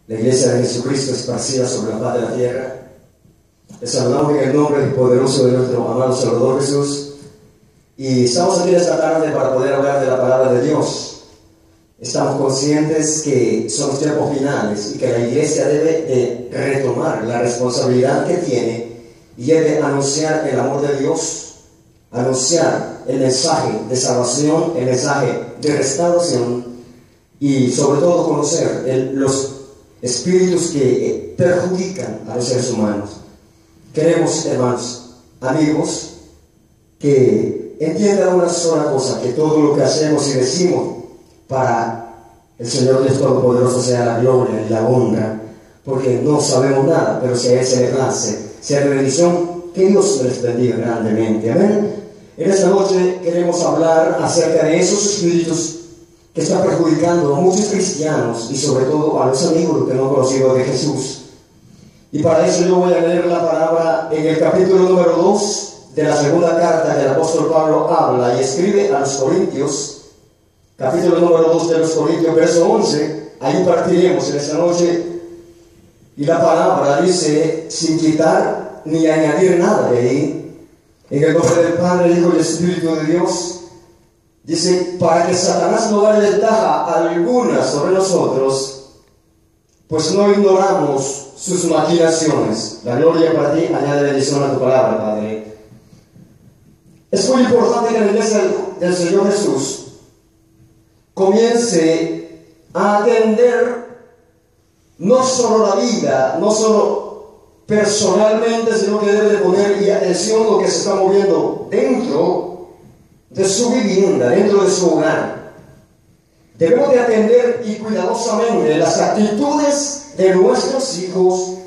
la iglesia de Jesucristo esparcida sobre la faz de la tierra. Les saludamos en el nombre poderoso de nuestro amado Salvador Jesús. Y estamos aquí esta tarde para poder hablar de la palabra de Dios. Estamos conscientes que son los tiempos finales y que la iglesia debe de retomar la responsabilidad que tiene y debe anunciar el amor de Dios, anunciar el mensaje de salvación, el mensaje de restauración y sobre todo conocer los espíritus que perjudican a los seres humanos. Queremos, hermanos, amigos, que entiendan una sola cosa, que todo lo que hacemos y decimos para el Señor Dios Todopoderoso sea la gloria y la honra, porque no sabemos nada, pero si a Él se le place, sea de bendición, que Dios les bendiga grandemente. Amén. En esta noche queremos hablar acerca de esos espíritus que están perjudicando a muchos cristianos y sobre todo a los amigos que no han conocido de Jesús. Y para eso yo voy a leer la palabra en el capítulo número 2 de la segunda carta que el apóstol Pablo habla y escribe a los Corintios, capítulo número 2 de los Corintios, verso 11. Ahí partiremos en esta noche y la palabra dice, sin quitar ni añadir nada de ahí, en el nombre del Padre, el Hijo y el Espíritu de Dios. Dice, para que Satanás no gane ventaja alguna sobre nosotros, pues no ignoramos sus maquinaciones. La gloria para ti, añade bendición a tu palabra, Padre. Es muy importante que la iglesia del Señor Jesús comience a atender no solo la vida, no solo personalmente, sino que debe de poner atención a lo que se está moviendo dentro de su vivienda, dentro de su hogar. Debemos de atender y cuidadosamente las actitudes de nuestros hijos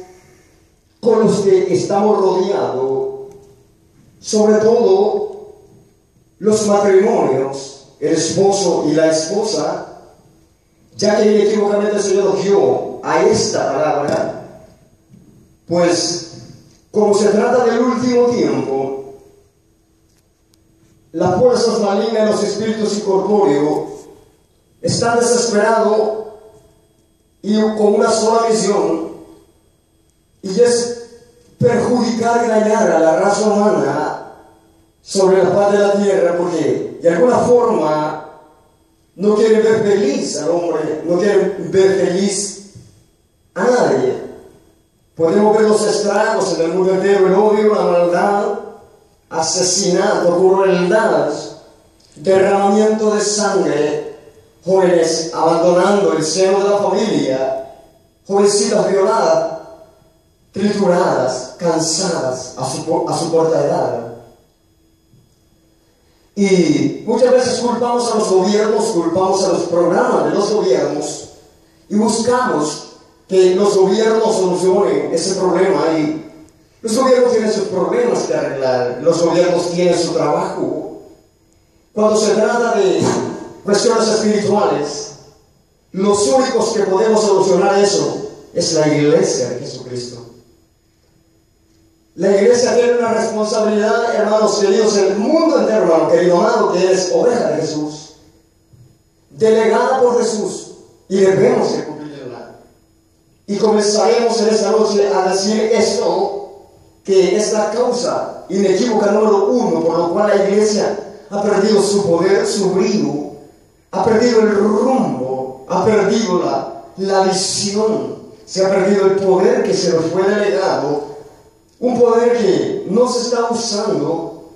con los que estamos rodeados, sobre todo los matrimonios, el esposo y la esposa, ya que inequívocamente el Señor nos dio a esta palabra, pues como se trata del último tiempo, las fuerzas malignas, los espíritus incorpóreos, están desesperados y con una sola misión, y es perjudicar y dañar a la raza humana sobre la faz de la tierra, porque de alguna forma no quieren ver feliz al hombre, no quieren ver feliz a nadie. Podemos ver los estragos en el mundo entero, el odio, la maldad, asesinato, crueldad, derramamiento de sangre, jóvenes abandonando el seno de la familia, jovencitas violadas, trituradas, cansadas a su corta edad. Y muchas veces culpamos a los gobiernos, culpamos a los programas de los gobiernos y buscamos que los gobiernos solucionen ese problema. Y los gobiernos tienen sus problemas que arreglar, los gobiernos tienen su trabajo. Cuando se trata de cuestiones espirituales, los únicos que podemos solucionar eso es la iglesia de Jesucristo. La iglesia tiene una responsabilidad, hermanos queridos, en el mundo entero, hermano querido amado, que es oveja de Jesús, delegada por Jesús, y debemos de cumplirla. Y comenzaremos en esta noche a decir esto, que es la causa inequívoca número 1 por lo cual la iglesia ha perdido su poder, su brillo, ha perdido el rumbo, ha perdido la visión, se ha perdido el poder que se nos fue delegado, un poder que no se está usando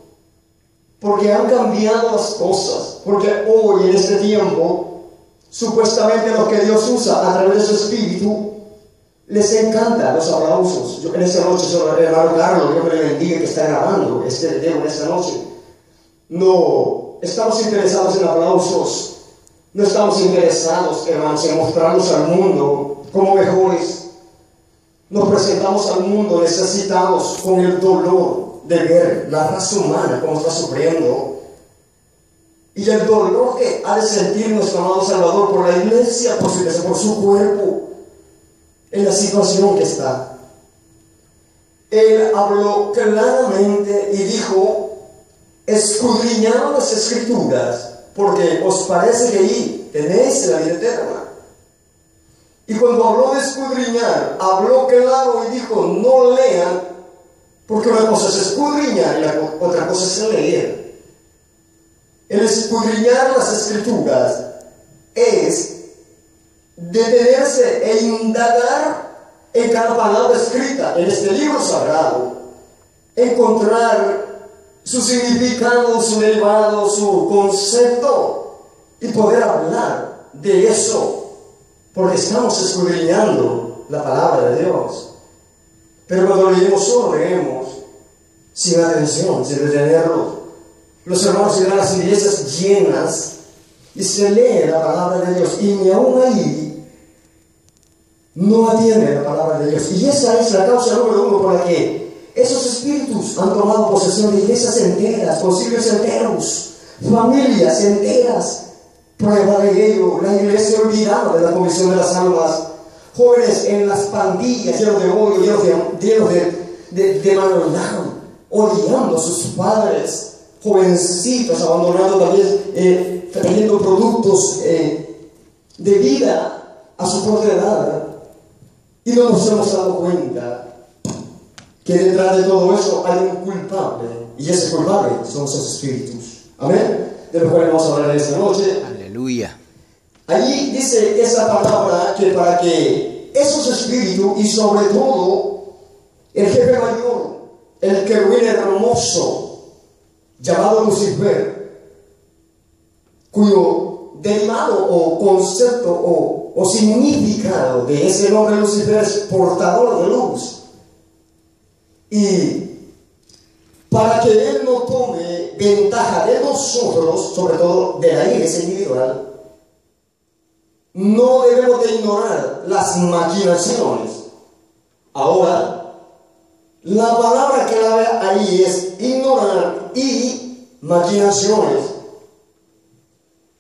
porque han cambiado las cosas, porque hoy en este tiempo supuestamente lo que Dios usa a través de su Espíritu les encanta los aplausos. Yo en esta noche, hermano Carlos, Dios me le bendiga que está grabando este video en esta noche. No estamos interesados en aplausos, no estamos interesados, hermanos, en mostrarnos al mundo como mejores. Nos presentamos al mundo necesitados con el dolor de ver la raza humana como está sufriendo y el dolor que ha de sentir nuestro amado Salvador por la iglesia, por su cuerpo, en la situación que está. Él habló claramente y dijo, escudriñad las Escrituras, porque os parece que ahí tenéis la vida eterna. Y cuando habló de escudriñar, habló claro y dijo, no lean, porque una cosa es escudriñar y la otra cosa es leer. El escudriñar las Escrituras es detenerse e indagar en cada palabra escrita en este libro sagrado, encontrar su significado, su derivado, su concepto y poder hablar de eso, porque estamos escudriñando la palabra de Dios. Pero cuando leemos solo leemos sin atención, sin detenerlo. Los hermanos irán a las iglesias llenas y se lee la palabra de Dios, y ni aún ahí no atiende la palabra de Dios. Y esa es la causa número uno por la que esos espíritus han tomado posesión de iglesias enteras, concilios enteros, familias enteras. Prueba de ello, la iglesia olvidada de la comisión de las almas, jóvenes en las pandillas, llenos de odio, llenos de maldad, odiando a sus padres, jovencitos abandonando también, trayendo productos de vida a su corta edad, y no nos hemos dado cuenta que detrás de todo eso hay un culpable, y ese culpable son esos espíritus. Amén. De lo cual vamos a hablar esta noche. Aleluya. Allí dice esa palabra que para que esos espíritus, y sobre todo el jefe mayor, el querubín hermoso llamado Lucifer, cuyo derivado o concepto o significado de ese nombre Lucifer es portador de luz, y para que él no tome ventaja de nosotros, sobre todo de la iglesia individual, no debemos de ignorar las maquinaciones. Ahora, la palabra clave ahí es ignorar y maquinaciones.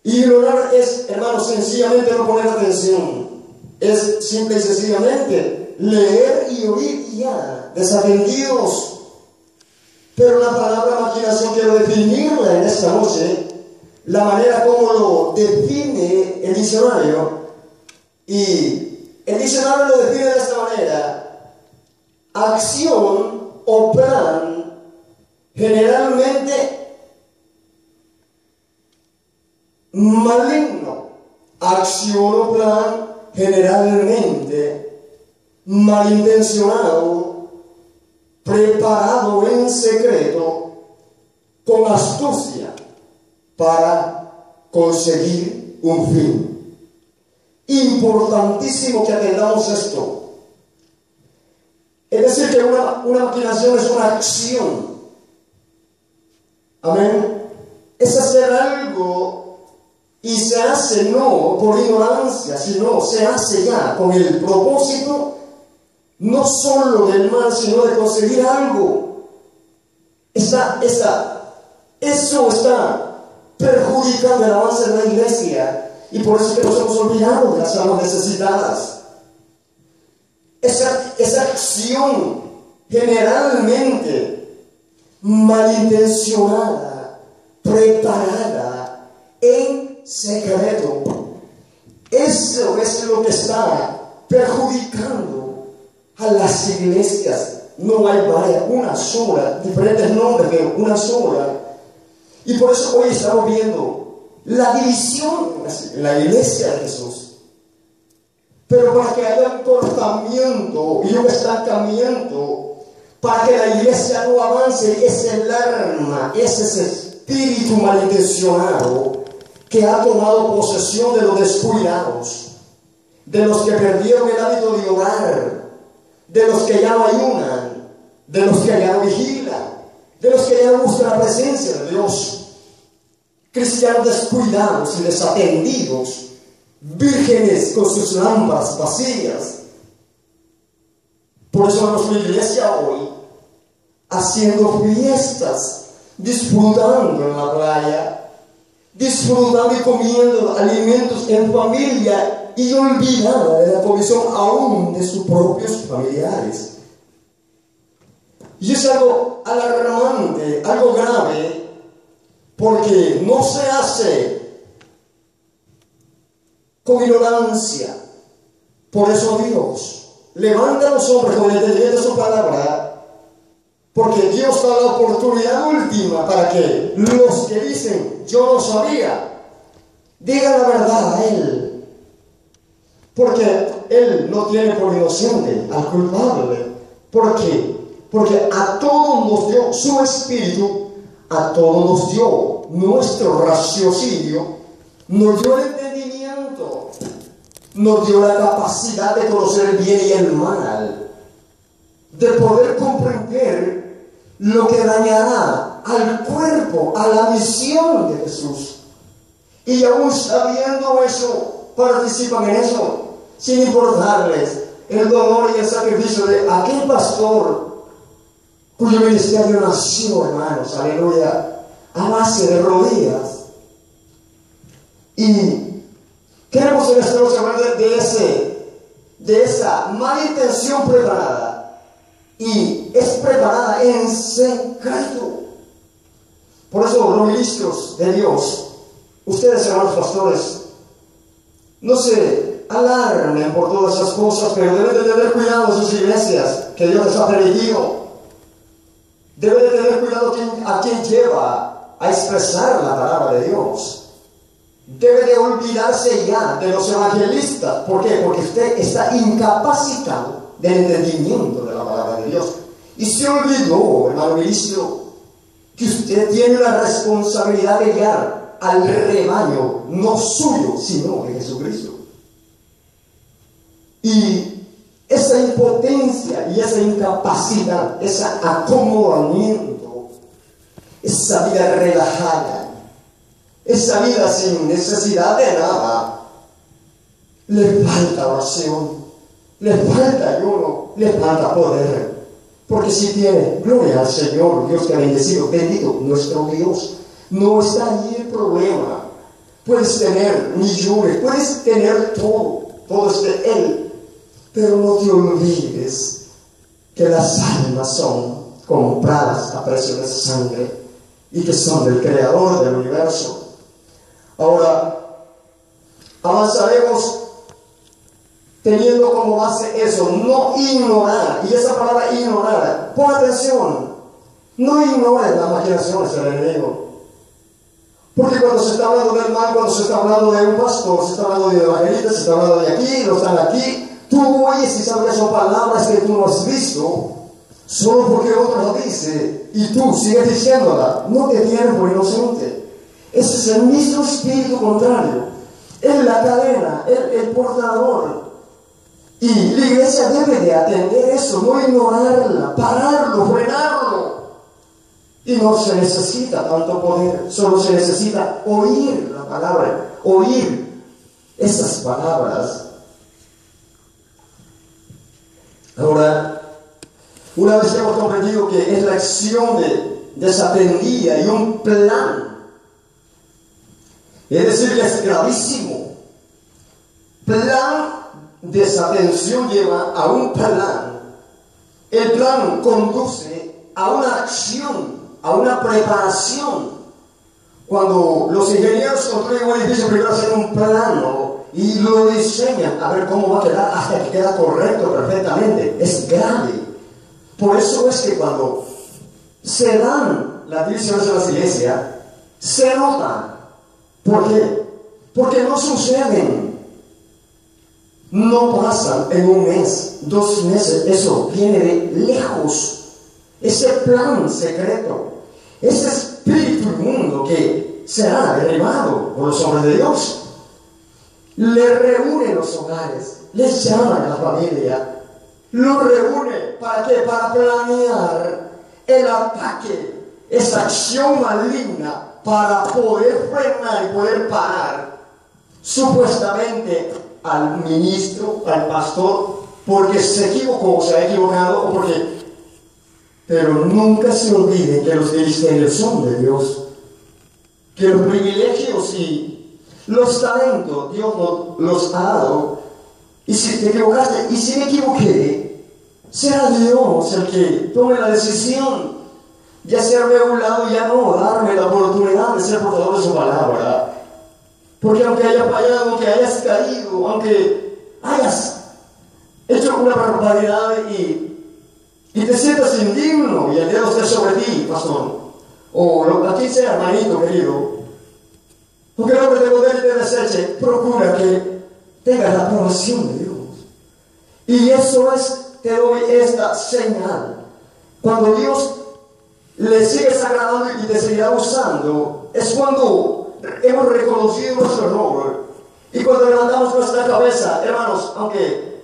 Ignorar es, hermanos, sencillamente no poner atención. Es simple y sencillamente leer y oír y ya, desatendidos. Pero la palabra maquinación quiero definirla en esta noche, la manera como lo define el diccionario. Y el diccionario lo define de esta manera: acción o plan generalmente maligno. Acción o plan generalmente malintencionado, preparado en secreto, con astucia, para conseguir un fin. Importantísimo que atendamos esto. Es decir, que una maquinación es una acción. Amén. Es hacer algo y se hace no por ignorancia, sino se hace ya con el propósito no solo del mal, sino de conseguir algo. Eso está perjudicando el avance de la iglesia, y por eso es que nos hemos olvidado de las almas necesitadas. Esa acción generalmente malintencionada, preparada en secreto, eso es lo que está perjudicando a las iglesias. No hay varias, una sola, diferentes nombres, pero una sola. Y por eso hoy estamos viendo la división en la iglesia de Jesús. Pero para que haya un cortamiento y un estancamiento, para que la iglesia no avance, es el arma, es ese espíritu malintencionado que ha tomado posesión de los descuidados, de los que perdieron el hábito de orar, de los que ya no ayunan, de los que ya no vigilan, de los que ya no buscan la presencia de Dios. Cristianos descuidados y desatendidos, vírgenes con sus lámparas vacías. Por eso vemos la iglesia hoy haciendo fiestas, disfrutando en la playa, disfrutando y comiendo alimentos en familia, y olvidada de la comisión aún de sus propios familiares. Y es algo alarmante, algo grave, porque no se hace con ignorancia, Por eso Dios levanta a los hombres con el entendimiento de su palabra, porque Dios da la oportunidad última para que los que dicen yo no sabía digan la verdad a Él, porque Él no tiene por inocente al culpable. ¿Por qué? Porque a todos nos dio su espíritu, a todos nos dio nuestro raciocinio, nos dio el entendimiento, nos dio la capacidad de conocer el bien y el mal, de poder comprender lo que dañará al cuerpo, a la misión de Jesús. Y aún sabiendo eso, participan en eso, sin importarles el dolor y el sacrificio de aquel pastor cuyo ministerio nació, hermanos, aleluya, a base de rodillas. Y queremos en esta noche hablar de esa mala intención preparada, y es preparada en secreto. Por eso los ministros de Dios, ustedes, hermanos pastores, no se alarmen por todas esas cosas, pero deben de tener cuidado en sus iglesias que Dios les ha permitido. Deben de tener cuidado a quien lleva a expresar la palabra de Dios. Debe de olvidarse ya de los evangelistas. ¿Por qué? Porque usted está incapacitado del entendimiento de la palabra de Dios. Y se olvidó, hermano ministro, que usted tiene la responsabilidad de guiar al rebaño, no suyo, sino de Jesucristo. Y esa impotencia y esa incapacidad, ese acomodamiento, esa vida relajada, esa vida sin necesidad de nada, le falta oración, le falta ayuno, le falta poder. Porque si tiene, gloria al Señor, Dios te ha bendecido, bendito nuestro Dios. No está allí el problema. Puedes tener millones, puedes tener todo es de Él. Pero no te olvides que las almas son compradas a precio de sangre y que son del Creador del universo. Ahora, avanzaremos teniendo como base eso, no ignorar. Y esa palabra ignorar, pon atención, no ignores las imaginaciones del enemigo. Porque cuando se está hablando del mal, cuando se está hablando de un pastor, se está hablando de evangelistas, se está hablando de aquí, no están aquí, tú oyes y sabes que son palabras que tú no has visto, solo porque otro lo dice, y tú sigues diciéndola, no te tienen por inocente. Ese es el mismo espíritu contrario. Es la cadena, el portador. Y la iglesia debe de atender eso, no ignorarla, pararlo, frenarlo. Y no se necesita tanto poder, solo se necesita oír la palabra, oír esas palabras. Ahora, una vez que hemos comprendido que es la acción de desatendida y un plan, es decir, que es gravísimo. Plan, desatención lleva a un plan. El plan conduce a una acción, a una preparación. Cuando los ingenieros construyen un edificio, primero hacen un plano y lo diseñan a ver cómo va a quedar hasta que queda correcto perfectamente. Es grave. Por eso es que cuando se dan las divisiones de las iglesias, se notan. ¿Por qué? Porque no suceden, no pasan en un mes, 2 meses. Eso viene de lejos. Ese plan secreto, ese espíritu inmundo que será derribado por los hombres de Dios, le reúne los hogares, les llama a la familia, lo reúne. ¿Para qué? Para planear el ataque, esa acción maligna, para poder frenar y poder parar supuestamente al ministro, al pastor, porque se equivocó, se ha equivocado, o porque... Pero nunca se olviden que los ministerios son de Dios, que los privilegios y los talentos Dios nos los ha dado. Y si te equivocaste, y si me equivoqué, será Dios el que tome la decisión de hacerme a un lado y ya no darme la oportunidad de ser portador de su palabra. Porque aunque hayas fallado, aunque hayas caído, aunque hayas una barbaridad y te sientes indigno y el dedo esté sobre ti, pastor, o a quien sea, hermanito querido, porque el hombre de poder te deseche, procura que tengas la aprobación de Dios. Y eso es, te doy esta señal. Cuando Dios le sigues agradando y te seguirá usando, es cuando hemos reconocido nuestro error. Y cuando levantamos nuestra cabeza, hermanos, aunque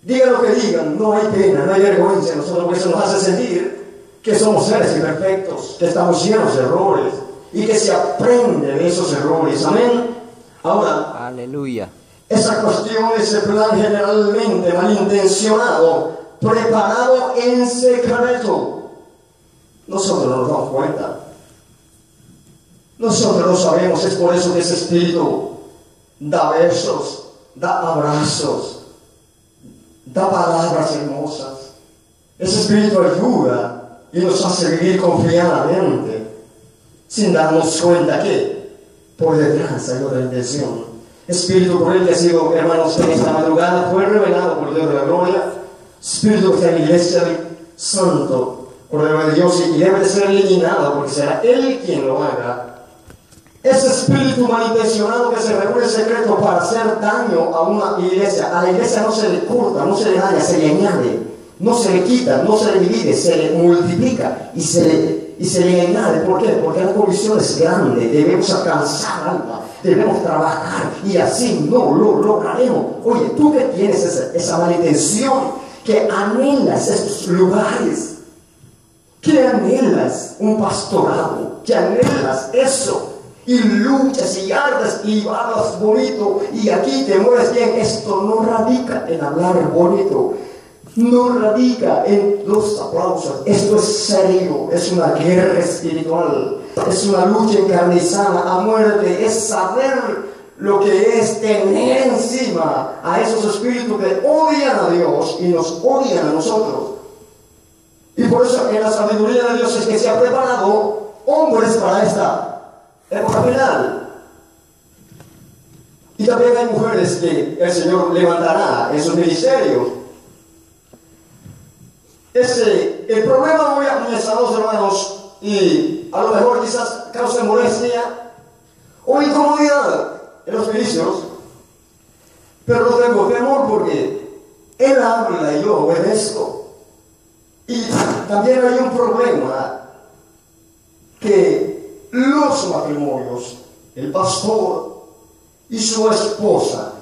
digan lo que digan, no hay pena, no hay vergüenza en nosotros, porque eso nos hace sentir que somos seres imperfectos, que estamos llenos de errores y que se aprende de esos errores. Amén. Ahora, aleluya. Esa cuestión, ese plan generalmente malintencionado, preparado en secreto, nosotros no nos damos cuenta. Nosotros lo sabemos, es por eso que ese espíritu da besos, da abrazos, da palabras hermosas. Ese espíritu ayuda y nos hace vivir confiadamente, sin darnos cuenta que por detrás hay otra intención. Espíritu por el que ha sido, hermanos, en esta madrugada fue revelado por Dios de la gloria. Espíritu que está en la iglesia del Santo, Cordero de Dios, y debe de ser eliminado porque será Él quien lo haga. Ese espíritu malintencionado que se reúne en secreto para hacer daño a una iglesia, a la iglesia no se le corta, no se le daña, se le añade, no se le quita, no se le divide, se le multiplica y se le añade. ¿Por qué? Porque la comisión es grande, debemos alcanzar alma, debemos trabajar y así no lo lograremos. Oye, tú que tienes esa malintención, que anhelas estos lugares, que anhelas un pastorado, que anhelas eso, y luchas y ardes y hablas bonito y aquí te mueves bien, esto no radica en hablar bonito, no radica en los aplausos. Esto es serio, es una guerra espiritual, es una lucha encarnizada a muerte, es saber lo que es tener encima a esos espíritus que odian a Dios y nos odian a nosotros. Y por eso en la sabiduría de Dios es que se ha preparado hombres para esta época final. Y también hay mujeres que el Señor levantará en sus ministerios. El problema hoy, mis amados hermanos, y a lo mejor quizás cause molestia o incomodidad en los ministros, pero no tengo temor porque Él habla y yo obedezco. Y también hay un problema que los matrimonios, el pastor y su esposa,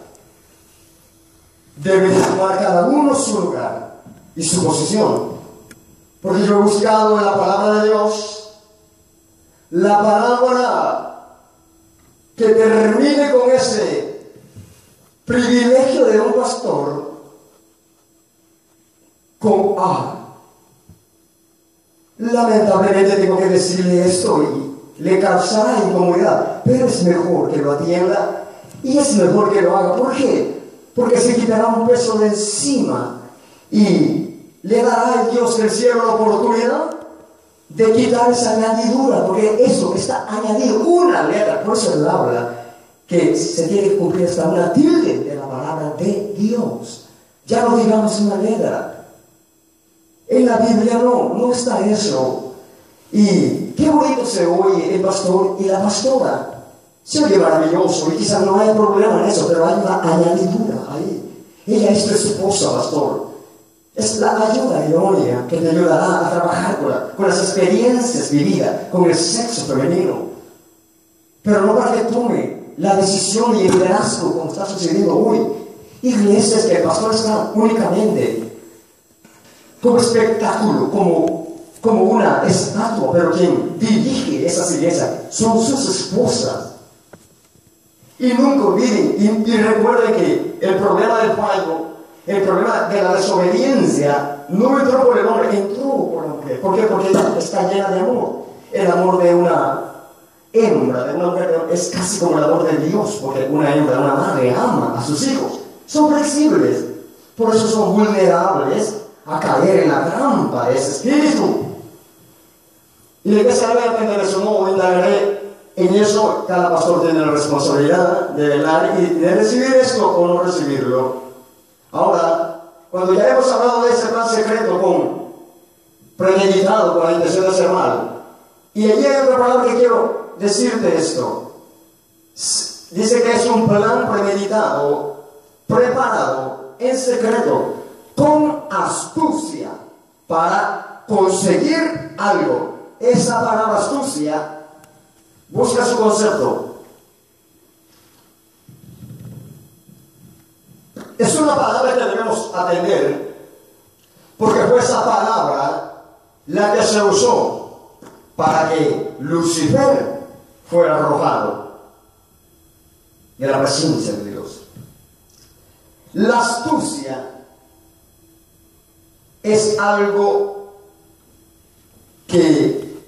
deben tomar cada uno su lugar y su posición. Porque yo he buscado en la palabra de Dios la palabra que termine con ese privilegio de un pastor con A. Lamentablemente tengo que decirle esto y le causará incomodidad, pero es mejor que lo atienda y es mejor que lo haga. ¿Por qué? Porque se quitará un peso de encima y le dará a Dios del cielo la oportunidad de quitar esa añadidura, porque eso está añadido, una letra. Por eso él habla que se tiene que cumplir hasta una tilde de la palabra de Dios. Ya no digamos una letra. En la Biblia no está eso. Y qué bonito se oye el pastor y la pastora. Se oye maravilloso y quizás no hay problema en eso, pero hay una añadidura ahí. Ella es tu esposa, pastor. Es la ayuda idónea que te ayudará a trabajar con las experiencias vividas, con el sexo femenino. Pero no para que tome la decisión y el liderazgo como está sucediendo hoy. Iglesias que el pastor está únicamente como espectáculo, como una estatua, pero quien dirige esas iglesias son sus esposas. Y nunca olviden y recuerden que el problema del fallo, el problema de la desobediencia, no entró por el hombre, entró por la mujer. ¿Por qué? Porque ella está llena de amor. El amor de una hembra, de una mujer, es casi como el amor de Dios, porque una hembra, una madre ama a sus hijos. Son flexibles, por eso son vulnerables a caer en la trampa de ese espíritu. Y de qué se debe aprender eso, no indagaré en eso. Cada pastor tiene la responsabilidad de velar y de recibir esto o no recibirlo. Ahora, Cuando ya hemos hablado de ese plan secreto premeditado con la intención de hacer mal. Y allí hay otra palabra que quiero decirte esto. Dice que es un plan premeditado, preparado en secreto, con astucia para conseguir algo. Esa palabra astucia busca su concepto. Es una palabra que debemos atender, porque fue esa palabra la que se usó para que Lucifer fuera arrojado de la presencia de Dios. La astucia es algo que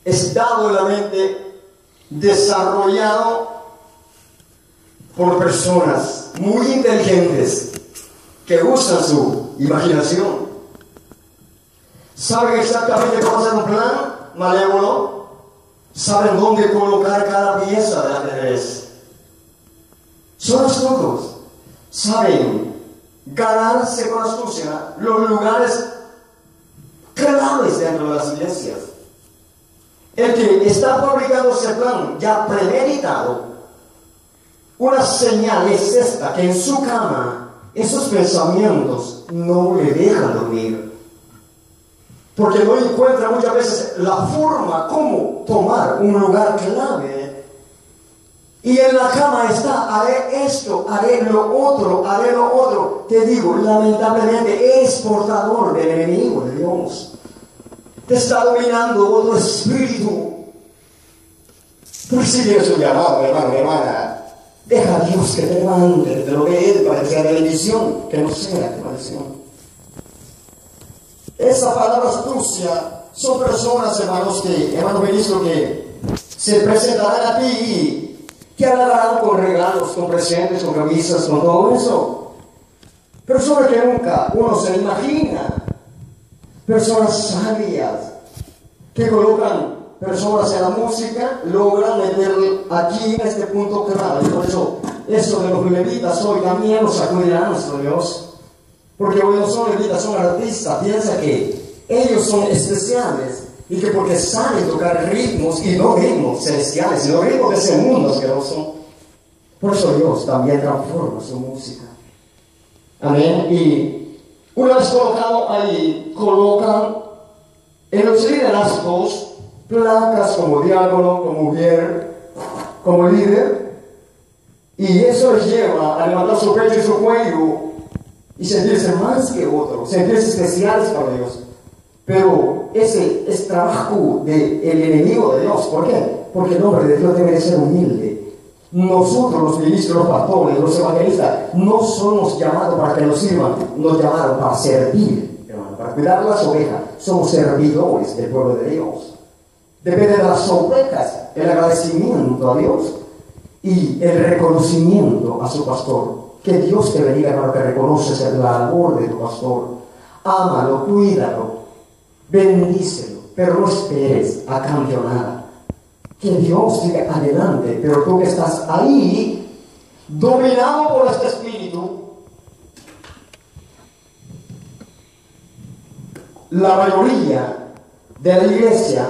es dado en la mente, desarrollado por personas muy inteligentes que usan su imaginación. Saben exactamente cómo hacer un plan malévolo, saben dónde colocar cada pieza del ajedrez. Son astutos, saben ganarse con astucia los lugares claves dentro de las iglesias. El que está fabricando ese plan ya premeditado, una señal es esta, que en su cama esos pensamientos no le dejan dormir, porque no encuentra muchas veces la forma como tomar un lugar clave. Y en la cama está, haré esto, haré lo otro. Te digo, lamentablemente es portador del enemigo de Dios. Te está dominando otro espíritu. Por si tienes un llamado, hermano, hermana, deja a Dios que te levante de lo que es para que sea de bendición, que no sea de maldición. Esa palabra astucia son personas, hermanos ministros, que se presentarán a ti y que halagarán con regalos, con presentes, con camisas, con todo eso. Personas que nunca uno se imagina. Personas sabias que colocan personas en la música, logran meterle aquí en este punto clave. Por eso de los levitas hoy también los sacudirá nuestro Dios. Porque hoy no son levitas, son artistas. Piensa que ellos son especiales y que porque saben tocar ritmos, y no ritmos celestiales, sino ritmos de ese mundo asqueroso. Por eso Dios también transforma su música. Amén. Y una vez colocado ahí, colocan en los liderazgos placas como diácono, como mujer, como líder, y eso les lleva a levantar su pecho y su cuello y sentirse más que otros, sentirse especiales para Dios. Pero ese es trabajo del enemigo de Dios. ¿Por qué? Porque el hombre de Dios debe de ser humilde. Nosotros, los ministros, los pastores, los evangelistas, no somos llamados para que nos sirvan, nos llamaron para servir, hermano, para cuidar las ovejas. Somos servidores del pueblo de Dios. Depende de las ovejas el agradecimiento a Dios y el reconocimiento a su pastor. Que Dios te bendiga, hermano, que reconoces la labor de tu pastor. Ámalo, cuídalo, bendícelo, pero no esperes a cambio nada. Que Dios siga adelante, pero tú que estás ahí, dominado por este espíritu, la mayoría de la iglesia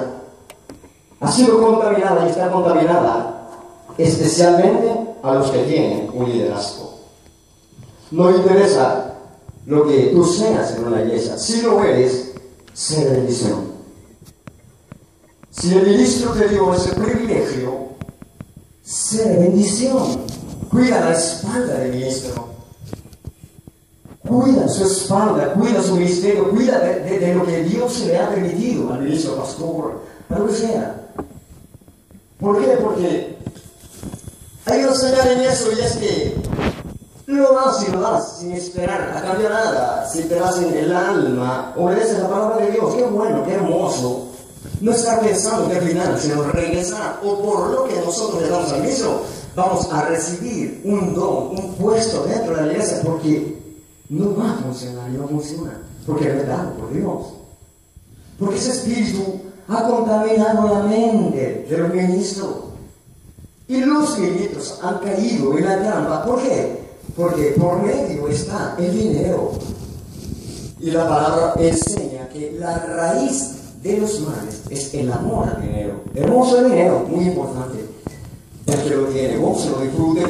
ha sido contaminada y está contaminada, especialmente a los que tienen un liderazgo. No interesa lo que tú seas en una iglesia, si lo eres, sé de bendición. Si el ministro te dio ese privilegio, sé de bendición. Cuida la espalda del ministro. Cuida su espalda, cuida su ministerio, cuida de lo que Dios le ha permitido al ministro, pastor, a lo que sea. ¿Por qué? Porque hay una señal en eso, y es que lo das sin esperar a cambio nada. Si te das en el alma, obedeces la palabra de Dios. Qué bueno, qué hermoso. No estar pensando que al final, sino regresar, o por lo que nosotros le damos al ministro, vamos a recibir un don, un puesto dentro de la iglesia, porque no va a funcionar y no funciona, porque es dado por Dios. Porque ese espíritu ha contaminado la mente de los ministros. Y los ministros han caído en la trampa. ¿Por qué? Porque por medio está el dinero. Y la palabra enseña que la raíz de los males es el amor al dinero. Hermoso el dinero, muy importante. El que lo tiene, goce, lo disfrute.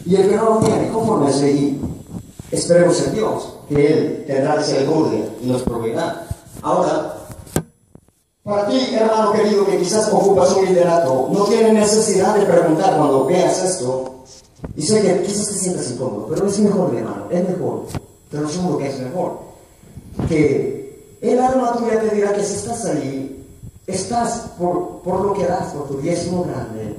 Y el que no lo tiene, confórmese y esperemos en Dios, que Él tendrá misericordia y nos proveerá. Ahora, para ti, hermano querido, que quizás ocupas un liderato, no tienes necesidad de preguntar cuando veas esto. Y sé que quizás te sientas incómodo, pero es mejor, hermano, es mejor. Te lo juro que es mejor. Que el alma tuya te dirá que si estás ahí, estás por lo que das, por tu diezmo grande.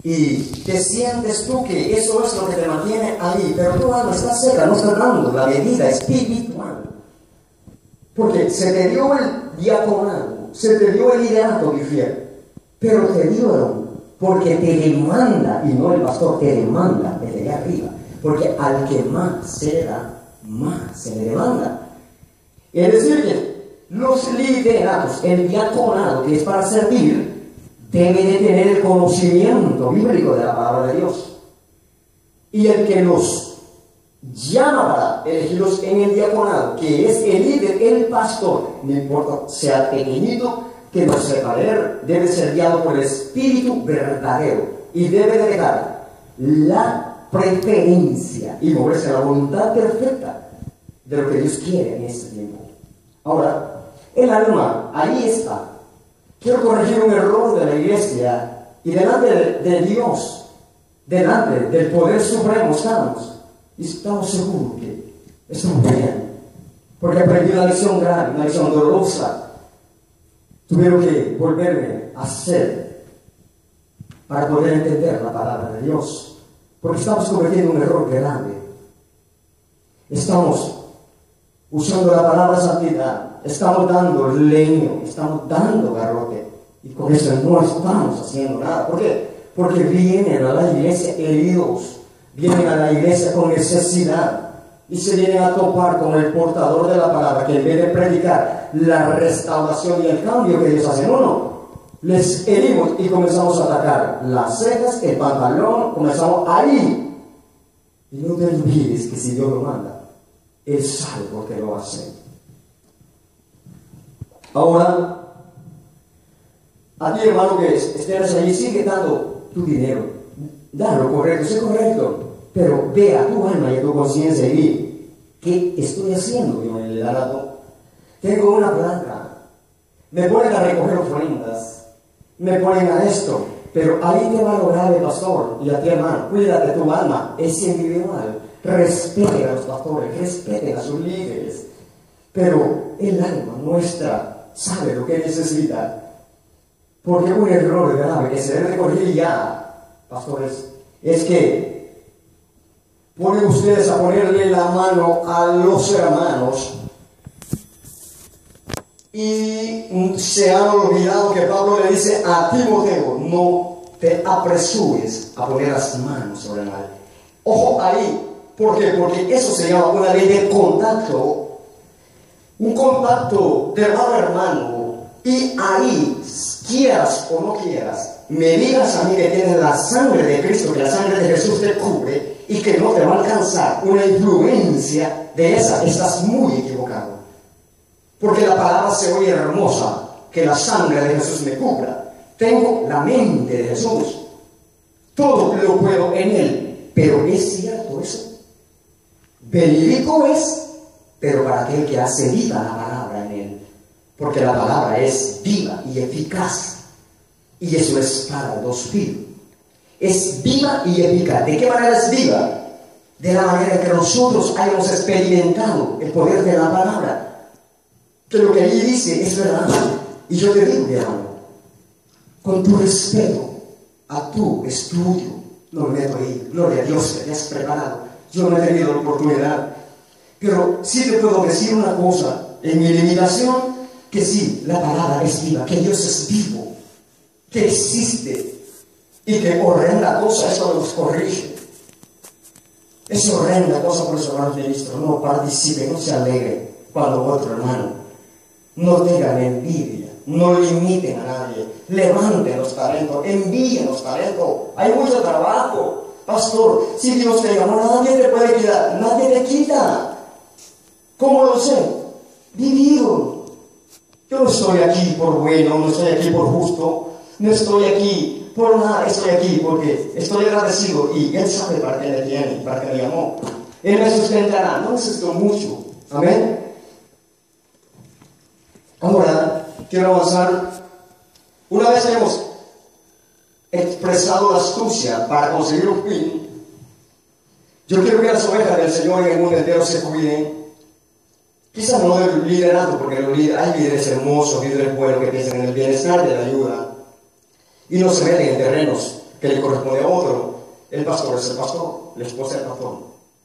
Y te sientes tú que eso es lo que te mantiene ahí, pero tu alma está seca, no está dando la medida espiritual. Porque se te dio el diaconado, se te dio el liderato, mi fiel, pero te dieron porque te demanda, y no el pastor, te demanda desde allá arriba, porque al que más se da, más se le demanda. Es decir, que los lideratos, el diaconado, que es para servir, debe de tener el conocimiento bíblico de la palabra de Dios. Y el que los llama para elegirlos en el diaconado, que es el líder, el pastor, no importa sea pequeñito, que no sepa leer, debe ser guiado por el Espíritu verdadero y debe de dejar la preferencia y moverse a la voluntad perfecta de lo que Dios quiere en este tiempo. Ahora, el alma, ahí está. Quiero corregir un error de la iglesia y delante de Dios, delante del poder supremo estamos. Y estamos seguros que estamos bien. Porque aprendí una lección grande, una lección dolorosa. Tuvieron que volverme a hacer para poder entender la palabra de Dios. Porque estamos cometiendo un error grande. Estamos usando la palabra santidad, estamos dando leño, estamos dando garrote, y con eso no estamos haciendo nada. ¿Por qué? Porque vienen a la iglesia heridos, vienen a la iglesia con necesidad, y se vienen a topar con el portador de la palabra, que en vez de predicar la restauración y el cambio que Dios hace, no, les herimos y comenzamos a atacar las cejas, el pantalón, comenzamos ahí. Y no te olvides que si Dios lo manda, Él sabe por qué lo hace. Ahora, a ti, hermano, que estés allí, sigue dando tu dinero. Dalo correcto, sé correcto. Pero ve a tu alma y a tu conciencia y di, ¿qué estoy haciendo yo en el liderato? Tengo una planta. Me ponen a recoger ofrendas. Me ponen a esto. Pero ahí te va lo grave, pastor. Y a ti, hermano, cuídate de tu alma. Es individual. Respeten a los pastores, respeten a sus líderes. Pero el alma nuestra sabe lo que necesita. Porque un error grave que se debe corregir ya, pastores, es que ponen ustedes a ponerle la mano a los hermanos y se han olvidado que Pablo le dice a Timoteo, no te apresures a poner las manos sobre el mal. Ojo ahí. ¿Por qué? Porque eso se llama una ley de contacto, un contacto de hermano a hermano, y ahí, quieras o no quieras, me digas a mí que tienes la sangre de Cristo, que la sangre de Jesús te cubre y que no te va a alcanzar una influencia de esa, estás muy equivocado. Porque la palabra se oye hermosa, que la sangre de Jesús me cubra. Tengo la mente de Jesús, todo lo puedo en Él, pero ¿es cierto eso? Verídico es, pero para aquel que hace viva la palabra en él, porque la palabra es viva y eficaz, y eso es para dos filos. Es viva y eficaz. ¿De qué manera es viva? De la manera que nosotros hayamos experimentado el poder de la palabra, que lo que ahí dice es verdad. Y yo te digo, mi hermano, con tu respeto a tu estudio, no me meto ahí, gloria a Dios que te has preparado. Yo no he tenido la oportunidad, pero sí te puedo decir una cosa, en mi limitación, que sí, la palabra es viva, que Dios es vivo, que existe, y que horrenda cosa, eso nos corrige. Es horrenda cosa por eso, hermano ministro, no participe, no se alegre cuando otro hermano, no tengan envidia, no limiten a nadie, levanten los talentos, envíen los talentos, hay mucho trabajo. Pastor, si Dios te llamó, nadie te puede quitar, nadie te quita. ¿Cómo lo sé? Vivido. Yo no estoy aquí por bueno, no estoy aquí por justo, no estoy aquí por nada, estoy aquí porque estoy agradecido y Él sabe para qué me tiene, para qué me llamó. Él me sustentará, no necesito mucho. Amén. Ahora, quiero avanzar. Una vez que hemos expresado la astucia para conseguir un fin, yo quiero que las ovejas del Señor en el mundo entero se cuiden. Quizás no del liderato, porque hay líderes hermosos, líderes buenos que piensan en el bienestar de la ayuda y no se meten en terrenos que le corresponde a otro. El pastor es el pastor, la esposa del pastor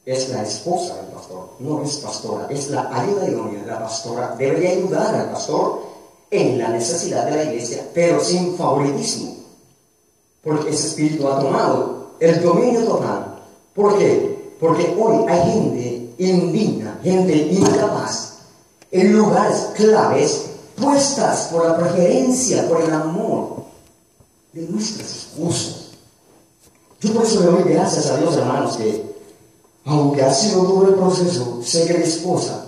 es la esposa del pastor, no es pastora, es la ayuda idónea. La pastora debería ayudar al pastor en la necesidad de la iglesia, pero sin favoritismo, porque ese espíritu ha tomado el dominio total. ¿Por qué? Porque hoy hay gente indigna, gente incapaz, en lugares claves, puestas por la preferencia, por el amor de nuestras esposas. Yo por eso le doy gracias a Dios, hermanos, que aunque ha sido duro el proceso, sé que mi esposa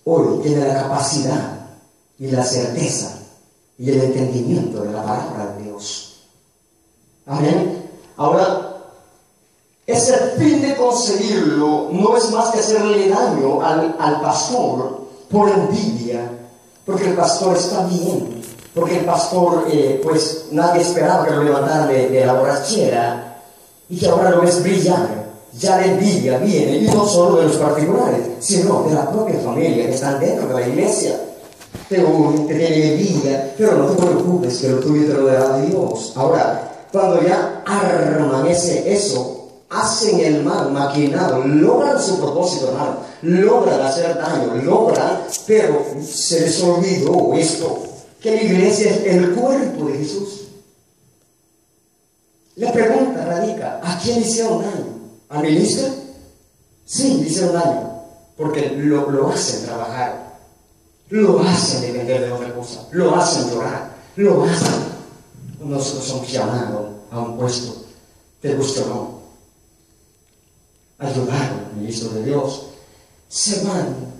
hoy tiene la capacidad y la certeza y el entendimiento de la palabra de Dios. Amén. Ahora, ese fin de conseguirlo no es más que hacerle daño al pastor por envidia, porque el pastor está bien, porque el pastor, pues nadie esperaba que lo levantara de la borrachera y que ahora lo ves brillar. Ya la envidia viene, y no solo de los particulares, sino de la propia familia que están dentro de la iglesia. Te tienen envidia, pero no te preocupes, que lo tuyo te lo dará Dios. Ahora, cuando ya arman eso, hacen el mal maquinado, logran su propósito, hermano, logran hacer daño, pero se les olvidó esto, que la iglesia es el cuerpo de Jesús. La pregunta radica, ¿a quién le hicieron daño? ¿Al ministro? Sí, le hicieron daño, porque lo hacen trabajar, lo hacen depender de otra cosa, lo hacen llorar, lo hacen. Nosotros somos llamados a un puesto, te gusta o no, ayudar al ministro de Dios. Se van,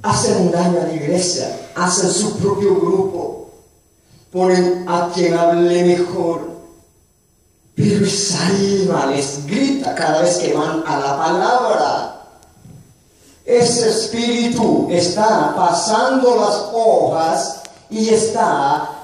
hacen daño a la iglesia, hacen su propio grupo, ponen a quien hable mejor, pero esa alma les grita cada vez que van a la palabra. Ese espíritu está pasando las hojas y está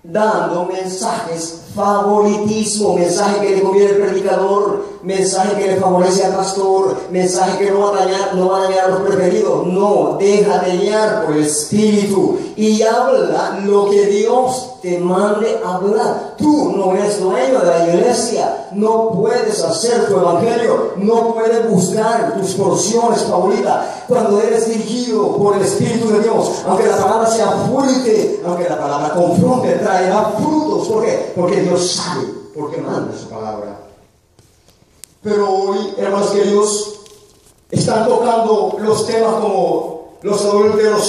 dando mensajes, favoritismo, mensaje que le conviene al predicador, mensaje que le favorece al pastor, mensaje que no va a dañar a los preferidos. No, déjate guiar por el Espíritu y habla lo que Dios te mande hablar. Tú no eres dueño de la iglesia, no puedes hacer tu evangelio, no puedes buscar tus porciones favoritas. Cuando eres dirigido por el Espíritu de Dios, aunque la palabra sea fuerte, aunque la palabra confronte, traerá frutos. ¿Por qué? Porque Dios sabe, porque manda su palabra. Pero hoy, hermanos queridos, están tocando los temas como los adúlteros